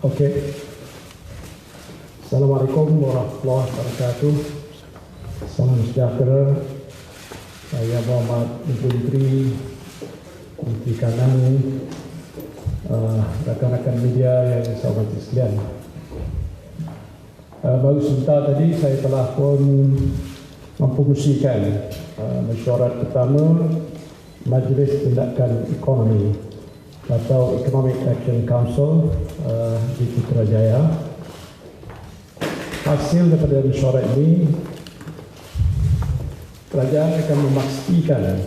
Okey. Assalamualaikum warahmatullahi wabarakatuh. Salam sejahtera. Saya Muhammad Menteri Kanan, rakan-rakan media yang saya hormati sekalian. Baru sebentar tadi saya telah pun mempromosikan mesyuarat pertama Majlis Tindakan Ekonomi atau Economic Action Council di Putrajaya. Hasil daripada mesyuarat ini, kerajaan akan memastikan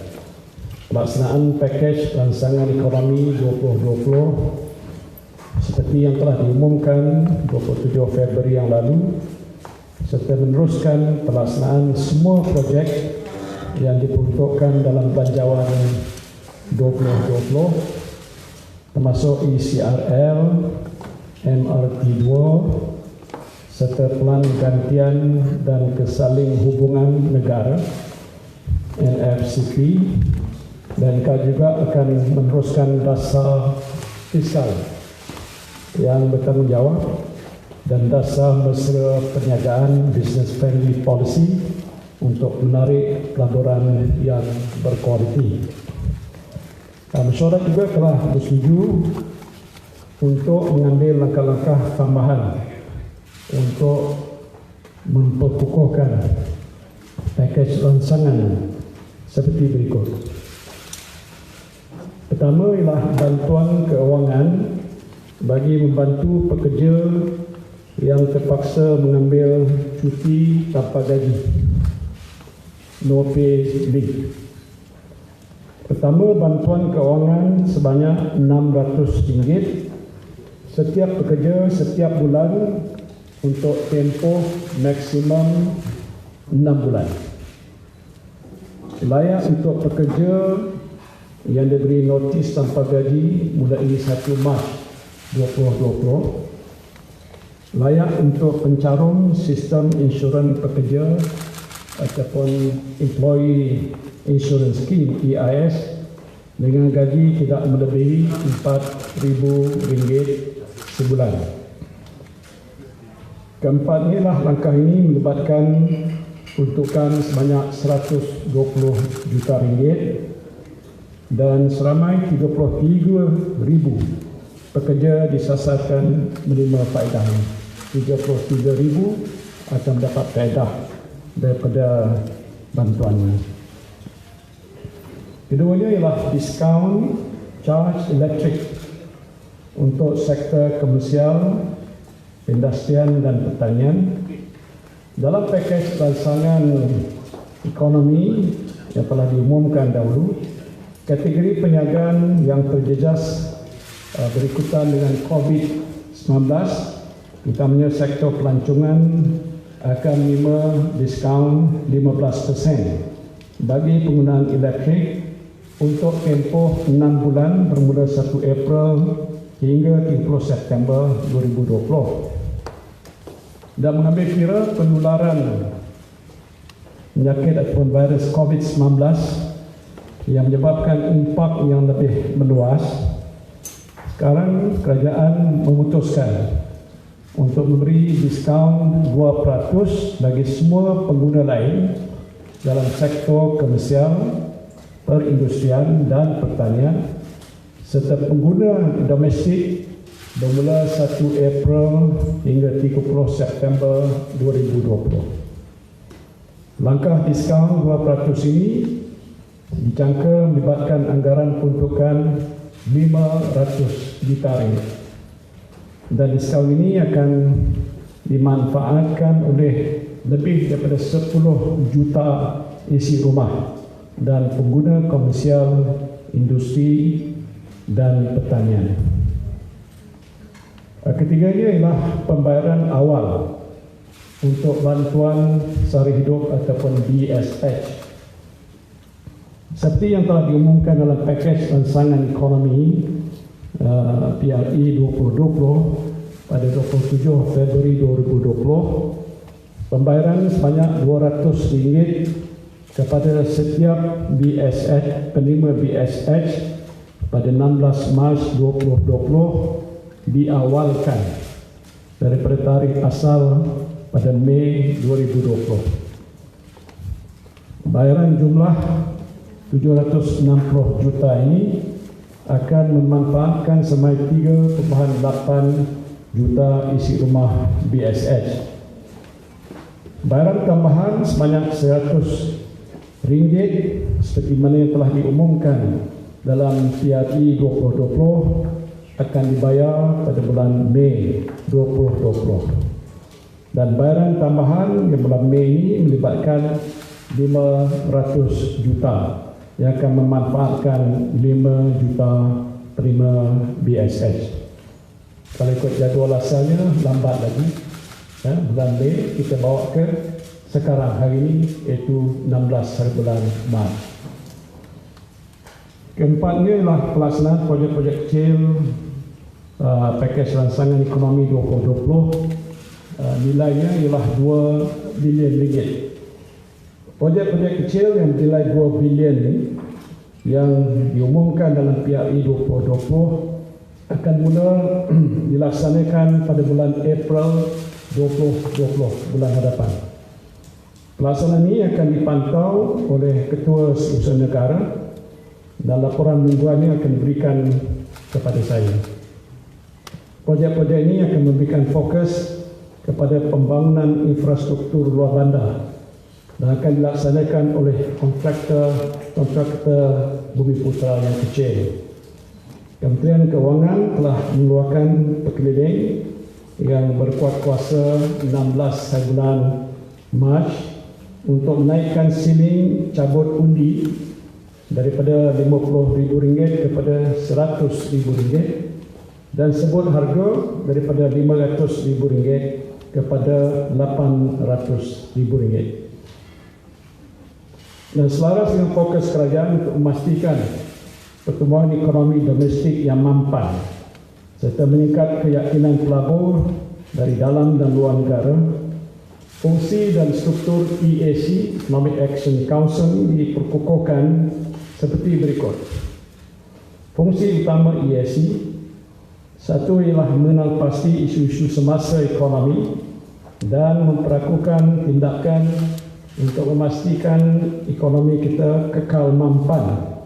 pelaksanaan pakej rancangan ekonomi 2020 seperti yang telah diumumkan 27 Februari yang lalu, serta meneruskan pelaksanaan semua projek yang diperuntukkan dalam belanjawan 2020 termasuk ECRL, MRT2 serta Pelan Gantian dan Kesaling Hubungan Negara NFCP, dan juga akan meneruskan dasar fiskal yang bertanggungjawab dan dasar mesra perniagaan business friendly policy untuk menarik pelaburan yang berkualiti. Mesyuarat juga telah bersetuju untuk mengambil langkah-langkah tambahan untuk memperkukuhkan pakej rancangan seperti berikut. Pertama ialah bantuan keuangan bagi membantu pekerja yang terpaksa mengambil cuti tanpa gaji, no pay leave. Pertama, bantuan keuangan sebanyak RM600 setiap pekerja setiap bulan untuk tempoh maksimum 6 bulan. Layak untuk pekerja yang diberi notis tanpa gaji mulai 1 Mac 2020. Layak untuk pencarum sistem insurans pekerja ataupun Employee Insurance Scheme EIS dengan gaji tidak melebihi RM4,000 sebulan. Keempat ialah langkah ini melibatkan peruntukan sebanyak RM120 juta dan seramai 33,000 pekerja disasarkan menerima faedah. 33,000 akan mendapat faedah daripada bantuan ini. Keduanya ialah diskaun charge elektrik untuk sektor komersial, industrian dan pertanian. Dalam pakej rancangan ekonomi yang telah diumumkan dahulu, kategori perniagaan yang terjejas berikutan dengan COVID-19, utamanya sektor pelancongan, akan menerima diskaun 15% bagi penggunaan elektrik untuk tempoh 6 bulan bermula 1 April hingga 30 September 2020. Dan mengambil kira penularan penyakit ataupun virus COVID-19 yang menyebabkan impak yang lebih meluas, sekarang kerajaan memutuskan untuk memberi diskaun 2% bagi semua pengguna lain dalam sektor komersial, perindustrian dan pertanian serta pengguna domestik bermula 1 April hingga 30 September 2020. Langkah diskaun 2% ini dijangka melibatkan anggaran peruntukan RM500 juta dan diskaun ini akan dimanfaatkan oleh lebih daripada 10 juta isi rumah dan pengguna komersial, industri dan pertanian. Ketiganya ialah pembayaran awal untuk bantuan sara hidup ataupun BSH. Seperti yang telah diumumkan dalam pakej rancangan ekonomi PRE 2020 pada 27 Februari 2020, pembayaran sebanyak RM200 kepada setiap BSH, penerima BSH pada 16 Mac 2020 diawalkan daripada tarikh asal pada Mei 2020. Bayaran jumlah 760 juta ini akan memanfaatkan semai 3.8 juta isi rumah BSH. Bayaran tambahan sebanyak RM100 seperti mana yang telah diumumkan dalam PRI 2020 akan dibayar pada bulan Mei 2020. Dan bayaran tambahan di bulan Mei ini melibatkan 500 juta yang akan memanfaatkan 5 juta terima BSH. Kalau ikut jadual asalnya lambat lagi, bulan Mei kita bawa ke sekarang hari ini, iaitu 16 hari bulan Mac. Keempatnya ialah pelaksanaan projek-projek kecil pakej rancangan ekonomi 2020. Nilainya ialah RM2 bilion. Projek-projek kecil yang bernilai 2 bilion ini yang diumumkan dalam PRI 2020 akan mula dilaksanakan pada bulan April 2020, bulan hadapan. Pelaksanaan ini akan dipantau oleh Ketua Setiausaha Negara dan laporan mingguannya akan diberikan kepada saya. Projek-projek ini akan memberikan fokus kepada pembangunan infrastruktur luar bandar dan akan dilaksanakan oleh kontraktor bumi putra yang kecil. Kementerian Keuangan telah mengeluarkan perkeliling yang berkuat kuasa 16 hari bulan Mac untuk menaikkan siling cabut undi daripada RM50,000 kepada RM100,000 dan sebut harga daripada RM500,000 kepada RM800,000. Dan selaras dengan fokus kerajaan untuk memastikan pertumbuhan ekonomi domestik yang mampan serta meningkat keyakinan pelabur dari dalam dan luar negara, fungsi dan struktur EAC, Economic Action Council, diperkukuhkan seperti berikut. Fungsi utama EAC, satu ialah mengenal pasti isu-isu semasa ekonomi dan memperakukan tindakan untuk memastikan ekonomi kita kekal mampan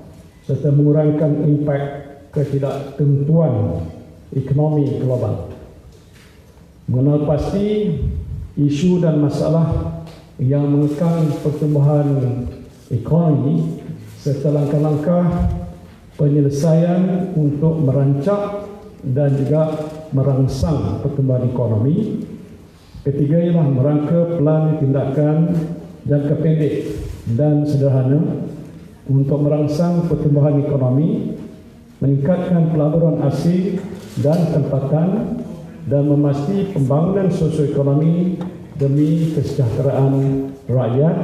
serta mengurangkan impak ketidaktentuan ekonomi global. Mengenal pasti isu dan masalah yang mengekang pertumbuhan ekonomi serta langkah-langkah penyelesaian untuk merancang dan juga merangsang pertumbuhan ekonomi. Ketiga ialah merangka pelan tindakan jangka pendek dan sederhana untuk merangsang pertumbuhan ekonomi, meningkatkan pelaburan asing dan tempatan dan memastikan pembangunan sosioekonomi demi kesejahteraan rakyat.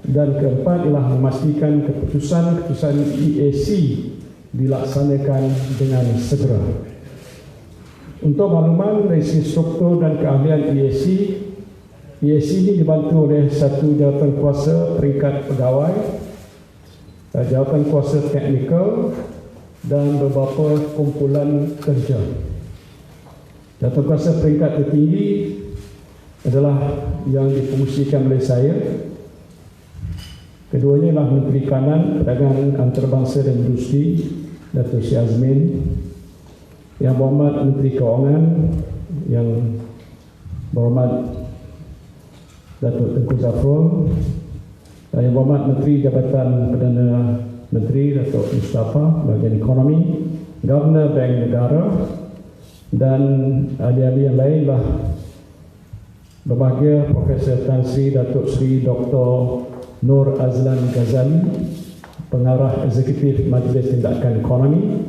Dan keempat ialah memastikan keputusan-keputusan EAC dilaksanakan dengan segera. Untuk makluman dari segi struktur dan keahlian EAC ini dibantu oleh satu jawatan kuasa peringkat pegawai, jawatan kuasa teknikal dan beberapa kumpulan kerja. Jawatan kuasa peringkat tertinggi adalah yang difungsikan oleh saya. Keduanya adalah Menteri Kanan, Perdagangan Antarabangsa dan Industri, Datuk Sri Azmin. Yang berhormat Menteri Keuangan, yang berhormat Datuk Tengku Zafrul, dan yang berhormat Menteri Jabatan Perdana Menteri Datuk Mustafa bahagian ekonomi, Governor Bank Negara dan ahli-ahli yang lainlah berbahagia Profesor Tan Sri Datuk Sri Dr. Nur Azlan Ghazali, Pengarah Eksekutif Majlis Tindakan Ekonomi,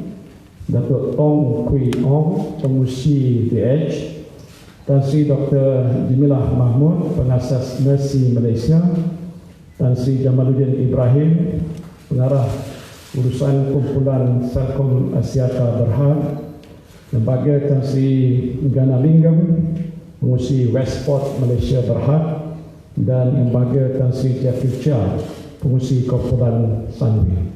Datuk Tong Kui Ong, Pengurusi DH, Tan Sri Dr. Jamilah Mahmud, Pengasas Mercy Malaysia, Tan Sri Jamaluddin Ibrahim, Pengarah Urusan Kumpulan Sarkom Axiata Berhad, Lembaga Tan Sri Gana Lingam, Pengurusi Westport Malaysia Berhad, dan Lembaga Tan Sri Jeffrey Chia, Pengurusi Kumpulan Sunway.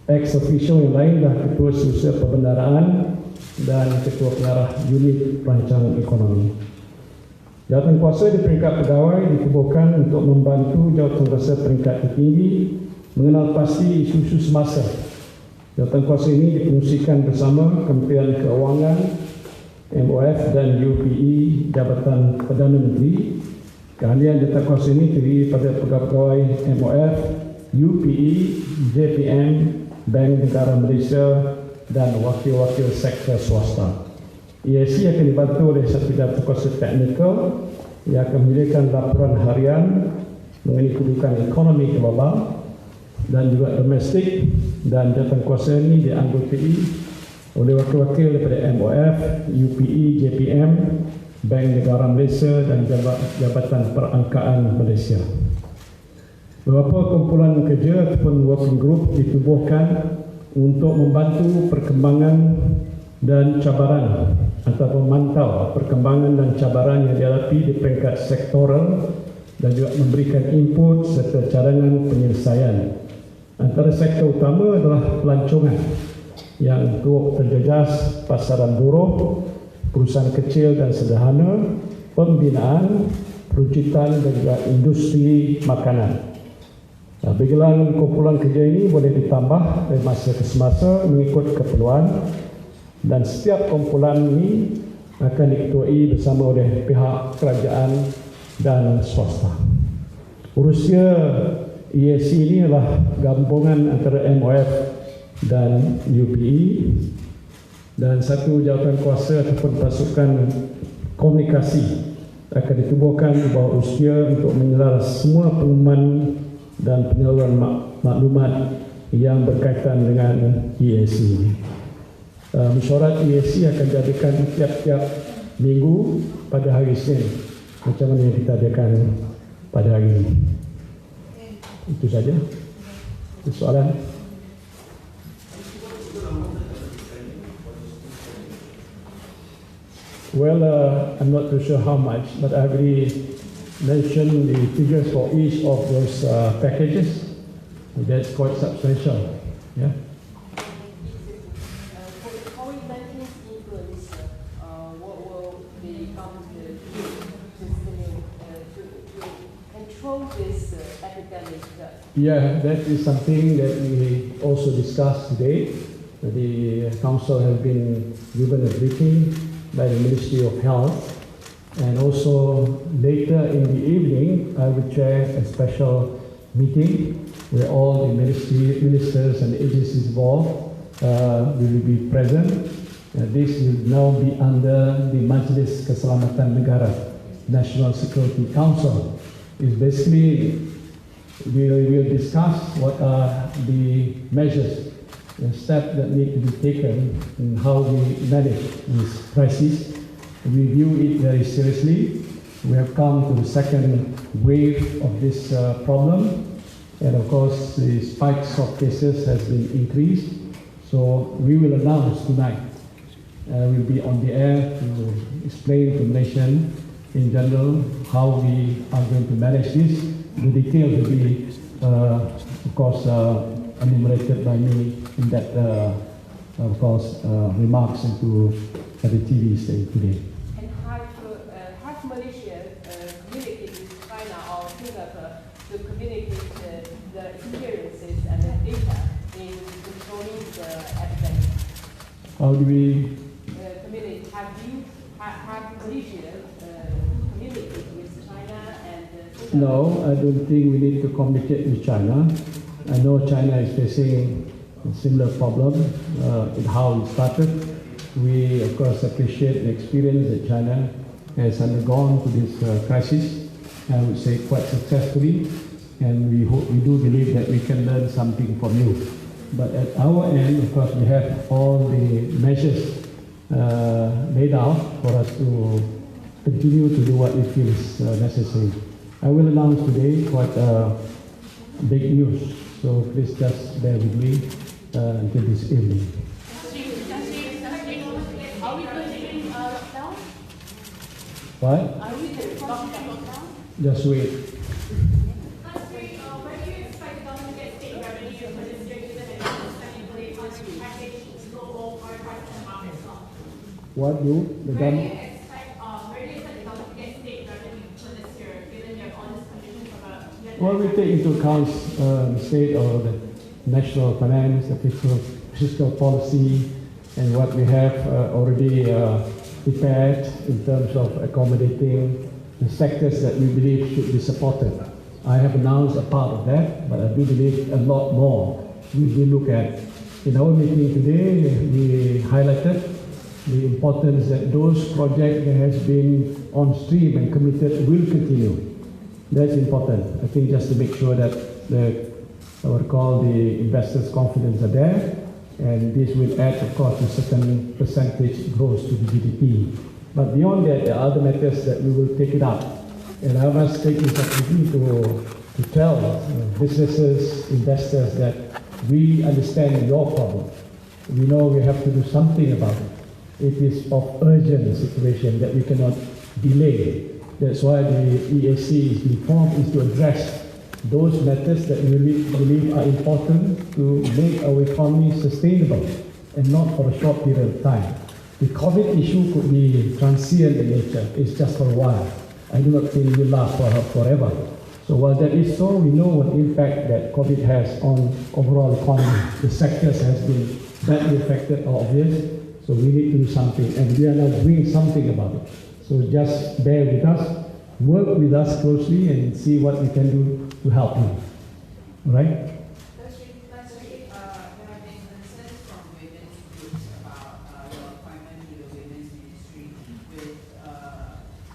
Ex-official yang lain dah Ketua Setiausaha Perbendaraan dan Ketua Pengarah Unit Perancang Ekonomi. Jawatan kuasa di peringkat pegawai ditubuhkan untuk membantu jawatan kuasa peringkat tertinggi mengenal pasti isu-isu semasa. Jawatan kuasa ini difungsikan bersama Kementerian Keuangan, MOF dan UPE Jabatan Perdana Menteri. Keahlian jawatan kuasa ini terdiri pada pegawai MOF, UPE, JPM, Bank Negara Malaysia dan wakil-wakil sektor swasta. EAC akan dibantu oleh satu jawatan kuasa teknikal yang akan menyediakan laporan harian mengenai kedudukan ekonomi global dan juga domestik, dan jawatan kuasa ini dianggotai oleh wakil-wakil daripada MOF, UPE, JPM, Bank Negara Malaysia dan Jabatan Perangkaan Malaysia. Beberapa kumpulan kerja ataupun working group ditubuhkan untuk membantu perkembangan dan cabaran atau memantau perkembangan dan cabaran yang dihadapi di peringkat sektoral dan juga memberikan input serta cadangan penyelesaian. Antara sektor utama adalah pelancongan yang turut terjejas, pasaran buruh, perusahaan kecil dan sederhana, pembinaan, perujukan dan juga industri makanan. Bilangan kumpulan kerja ini boleh ditambah dari masa ke semasa mengikut keperluan, dan setiap kumpulan ini akan diketuai bersama oleh pihak kerajaan dan swasta. Urusia EAC ini adalah gabungan antara MOF dan UPE, dan satu jawatan kuasa ataupun pasukan komunikasi akan ditubuhkan di bawah usia untuk menyelaras semua pengumuman dan penyaluran maklumat yang berkaitan dengan EAC. Mesyuarat EAC akan diadakan tiap-tiap minggu pada hari Isnin, macam mana yang kita adakan pada hari ini. Itu saja. Itu soalan. Well, I'm not too sure how much, but I already mentioned the figures for each of those packages. That's quite substantial. Yeah. For the COVID-19 influence, what will the government do to control this epidemic? Yeah, that is something that we also discussed today. The council has been given a briefing by the Ministry of Health, and also later in the evening I will chair a special meeting where all the ministers and agencies involved will be present. This will now be under the Majlis Keselamatan Negara, National Security Council. It's basically we will discuss what are the measures, the steps that need to be taken in how we manage this crisis. We view it very seriously. We have come to the second wave of this problem, and of course the spikes of cases has been increased. So we will announce tonight. We'll be on the air to explain to the nation in general how we are going to manage this. The details will be, of course, enumerated by me in that, of course, remarks into the TV station today. And have Malaysia communicated with China or Singapore to communicate the experiences and the data in controlling the epidemic? How do we Communicate? Have Malaysia communicate with China and Singapore? No, I don't think we need to communicate with China. I know China is facing a similar problem in how it started. We, of course, appreciate the experience that China has undergone to this crisis, I would say quite successfully, and we do believe that we can learn something from you. But at our end, of course, we have all the measures laid out for us to continue to do what we feel is necessary. I will announce today quite big news, so please just bear with me until this evening. Are we going to lockdown? What? Are we going to lockdown? Just wait. Where do you expect the government to get state revenue for this year, given that it's spending really on the package global hard prices and market as well? what do the Where do you government? expect the government to get state revenue for this year, given you have all these conditions of a Well, we take into account the state or the national finance, the fiscal policy, and what we have already prepared in terms of accommodating the sectors that we believe should be supported. I have announced a part of that, but I do believe a lot more we will look at. In our meeting today, we highlighted the importance that those projects that has been on stream and committed will continue. That's important. I think just to make sure that the investors' confidence are there, and this will add, of course, a certain percentage growth to the GDP. But beyond that, there are other matters that we will take it up. And I must take this opportunity to tell businesses, investors that we understand your problem. We know we have to do something about it. It is of urgent situation that we cannot delay. That's why the EAC is being formed, is to address those matters that we believe are important to make our economy sustainable and not for a short period of time. The COVID issue could be transient in nature. It's just for a while. I do not think it will last forever. So while that is so, we know what impact that COVID has on overall economy. The sectors has been badly affected are obvious. So we need to do something, and we are now doing something about it. So just bear with us, work with us closely, and see what we can do to help you. All right? Last week, there have been concerns from women's groups about your appointment to the Women's Ministry with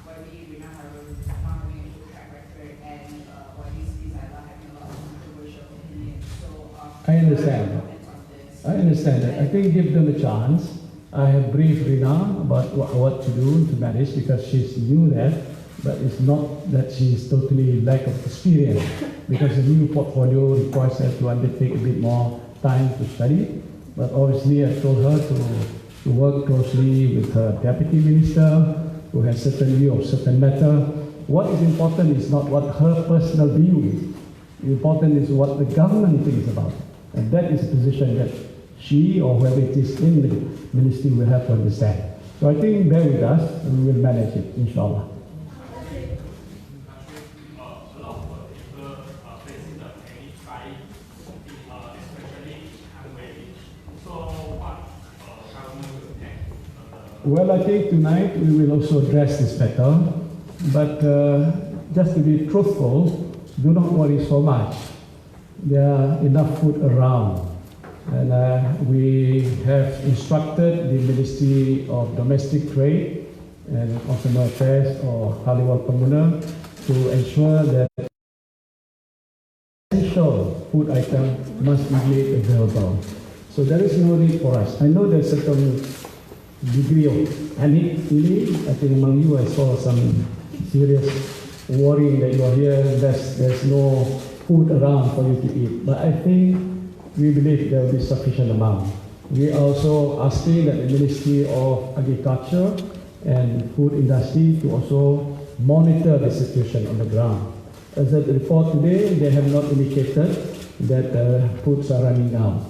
Wadi Rina Harun not having a good track record and Wadi Siti Zailah having a lot of controversial opinions. So, I understand. comments on this? I understand that. I think give them a chance. I have briefed Rina about what to do to manage because she's new there, but it's not that she's totally lack of experience because the new portfolio requires her to undertake a bit more time to study. But obviously I told her to work closely with her deputy minister who has certain view of certain matter. What is important is not what her personal view is. The important is what the government thinks about it. And that is a position that she or whoever it is in the ministry will have to understand. So I think bear with us and we will manage it, inshallah. Well, I think tonight we will also address this matter, but just to be truthful, do not worry so much. There are enough food around, and we have instructed the Ministry of Domestic Trade and Consumer Affairs or Kaliwal Pemuda to ensure that essential food items must be made available. So there is no need for us. I know there's certain degree of panic, really. I think among you I saw some serious worrying that you are here and there's no food around for you to eat. But I think we believe there will be sufficient amount. We are also asking that the Ministry of Agriculture and Food Industry to also monitor the situation on the ground. As a report today, they have not indicated that foods are running down.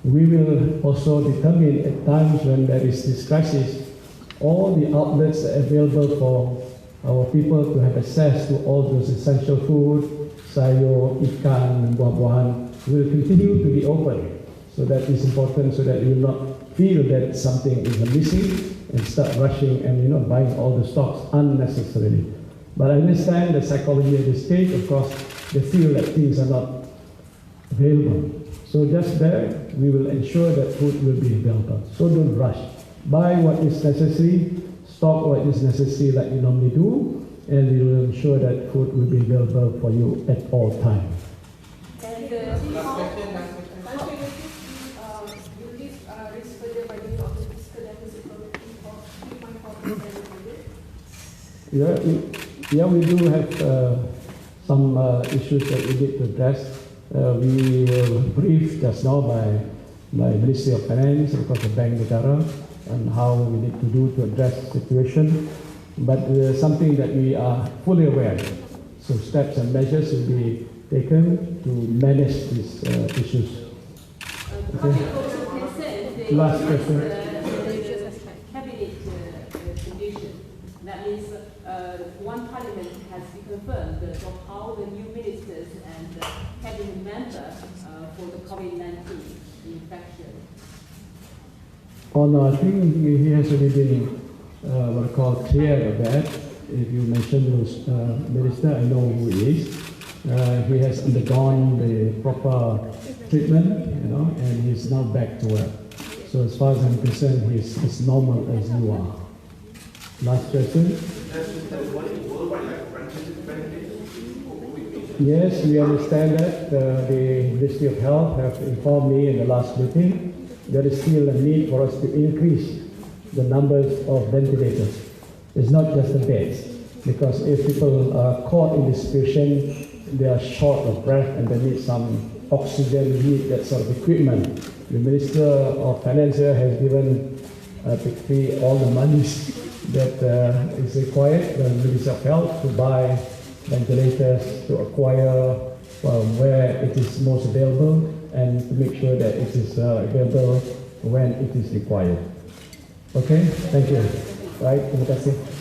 We will also determine at times when there is this crisis, all the outlets available for our people to have access to all those essential food, sayur, ikan, buah-buahan, will continue to be open. So that is important so that you will not feel that something is missing and start rushing and buying all the stocks unnecessarily. But I understand the psychology of the state. Of course, they feel that things are not available. So just there, we will ensure that food will be available. So don't rush. Buy what is necessary, stock what is necessary like you normally do, and we will ensure that food will be available for you at all times. And Last question. will this risk further widening of the fiscal deficit from 3.4%? Yeah, we do have some issues that we need to address. We were briefed just now by Ministry of Finance and of course the Bank Negara on how we need to do to address the situation. But something that we are fully aware of. So steps and measures will be taken to manage these issues. Public also concerned the Last question. Cabinet of how the new ministers and cabinet members for the COVID-19 infection. Oh no, I think he has already been what I call clear of that. If you mention those minister, I know who he is. He has undergone the proper treatment, and he's now back to work. So as far as I'm concerned, he's as normal as you are. Last question. Yes, we understand that. The Ministry of Health have informed me in the last meeting there is still a need for us to increase the numbers of ventilators. It's not just the beds, because if people are caught in this situation, they are short of breath and they need some oxygen, need that sort of equipment. The Minister of Finance has given basically all the monies that is required, the Ministry of Health, to buy ventilators, to acquire where it is most available, and to make sure that it is available when it is required. Okay, thank you. Right, terima kasih.